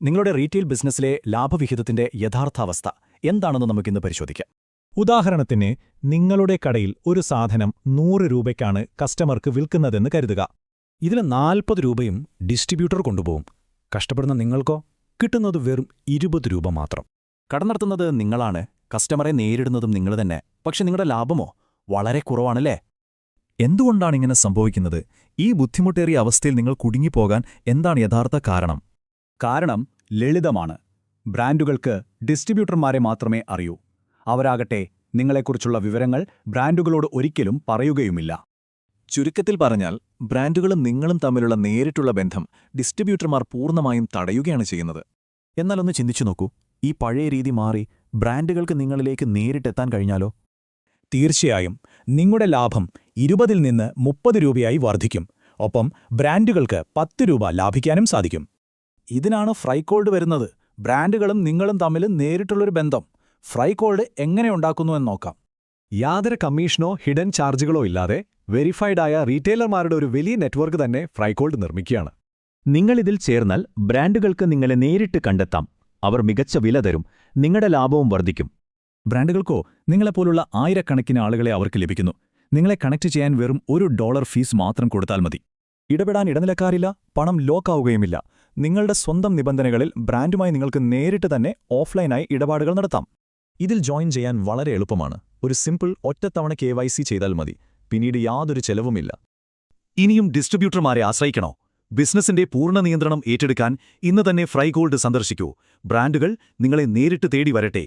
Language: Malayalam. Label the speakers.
Speaker 1: നിങ്ങളുടെ റീറ്റെയിൽ ബിസിനസ്സിലെ ലാഭവിഹിതത്തിന്റെ യഥാർത്ഥാവസ്ഥ എന്താണെന്ന് നമുക്കിന്ന് പരിശോധിക്കാം.
Speaker 2: ഉദാഹരണത്തിന്, നിങ്ങളുടെ കടയിൽ ഒരു സാധനം 100 രൂപയ്ക്കാണ് കസ്റ്റമർക്ക് വിൽക്കുന്നതെന്ന് കരുതുക.
Speaker 1: ഇതിൽ 40 രൂപയും ഡിസ്ട്രിബ്യൂട്ടർ കൊണ്ടുപോകും. കഷ്ടപ്പെടുന്ന നിങ്ങൾക്കോ കിട്ടുന്നത് വെറും 20 രൂപ മാത്രം. കട നടത്തുന്നത് നിങ്ങളാണ്, കസ്റ്റമറെ നേരിടുന്നതും നിങ്ങൾ തന്നെ. പക്ഷെ നിങ്ങളുടെ ലാഭമോ വളരെ കുറവാണല്ലേ? എന്തുകൊണ്ടാണിങ്ങനെ സംഭവിക്കുന്നത്? ഈ ബുദ്ധിമുട്ടേറിയ അവസ്ഥയിൽ നിങ്ങൾ കുടുങ്ങിപ്പോകാൻ എന്താണ് യഥാർത്ഥ കാരണം?
Speaker 3: കാരണം ലളിതമാണ്. ബ്രാൻഡുകൾക്ക് ഡിസ്ട്രിബ്യൂട്ടർമാരെ മാത്രമേ അറിയൂ. അവരാകട്ടെ നിങ്ങളെക്കുറിച്ചുള്ള വിവരങ്ങൾ ബ്രാൻഡുകളോട് ഒരിക്കലും പറയുകയുമില്ല.
Speaker 1: ചുരുക്കത്തിൽ പറഞ്ഞാൽ, ബ്രാൻഡുകളും നിങ്ങളും തമ്മിലുള്ള നേരിട്ടുള്ള ബന്ധം ഡിസ്ട്രിബ്യൂട്ടർമാർ പൂർണ്ണമായും തടയുകയാണ് ചെയ്യുന്നത്. എന്നാലൊന്ന് ചിന്തിച്ചു നോക്കൂ, ഈ പഴയ രീതി മാറി ബ്രാൻഡുകൾക്ക് നിങ്ങളിലേക്ക് നേരിട്ടെത്താൻ കഴിഞ്ഞാലോ?
Speaker 3: തീർച്ചയായും നിങ്ങളുടെ ലാഭം 20-ൽ നിന്ന് 30 രൂപയായി വർദ്ധിക്കും. ഒപ്പം ബ്രാൻഡുകൾക്ക് 10 രൂപ ലാഭിക്കാനും സാധിക്കും. ഇതിനാണ് ഫ്രൈകോൾഡ് വരുന്നത്. ബ്രാൻഡുകളും നിങ്ങളും തമ്മിൽ നേരിട്ടുള്ളൊരു ബന്ധം. ഫ്രൈകോൾഡ് എങ്ങനെ ഉണ്ടാക്കുന്നുവെന്ന് നോക്കാം.
Speaker 4: യാതൊരു കമ്മീഷനോ ഹിഡൻ ചാർജുകളോ ഇല്ലാതെ വെരിഫൈഡായ റീറ്റെയിലർമാരുടെ ഒരു വലിയ നെറ്റ്വർക്ക് തന്നെ ഫ്രൈകോൾഡ് നിർമ്മിക്കുകയാണ്.
Speaker 5: നിങ്ങളിതിൽ ചേർന്നാൽ ബ്രാൻഡുകൾക്ക് നിങ്ങളെ നേരിട്ട് കണ്ടെത്താം. അവർ മികച്ച വില തരും, നിങ്ങളുടെ ലാഭവും വർദ്ധിക്കും.
Speaker 3: ബ്രാൻഡുകൾക്കോ നിങ്ങളെപ്പോലുള്ള ആയിരക്കണക്കിന് ആളുകളെ അവർക്ക് ലഭിക്കുന്നു. നിങ്ങളെ കണക്ട് ചെയ്യാൻ വെറും $1 ഫീസ് മാത്രം കൊടുത്താൽ മതി.
Speaker 1: ഇടപെടാൻ ഇടനിലക്കാരില്ല, പണം ലോക്കാവുകയുമില്ല. നിങ്ങളുടെ സ്വന്തം നിബന്ധനകളിൽ ബ്രാൻഡുമായി നിങ്ങൾക്ക് നേരിട്ട് തന്നെ ഓഫ്ലൈനായി ഇടപാടുകൾ നടത്താം.
Speaker 3: ഇതിൽ ജോയിൻ ചെയ്യാൻ വളരെ എളുപ്പമാണ്. ഒരു സിമ്പിൾ ഒറ്റത്തവണ KYC ചെയ്താൽ മതി. പിന്നീട് യാതൊരു ചെലവുമില്ല.
Speaker 6: ഇനിയും ഡിസ്ട്രിബ്യൂട്ടർമാരെ ആശ്രയിക്കണോ? ബിസിനസിന്റെ പൂർണ്ണ നിയന്ത്രണം ഏറ്റെടുക്കാൻ ഇന്ന് തന്നെ ഫ്രൈകോൾഡ് സന്ദർശിക്കൂ. ബ്രാൻഡുകൾ നിങ്ങളെ നേരിട്ട് തേടി വരട്ടെ.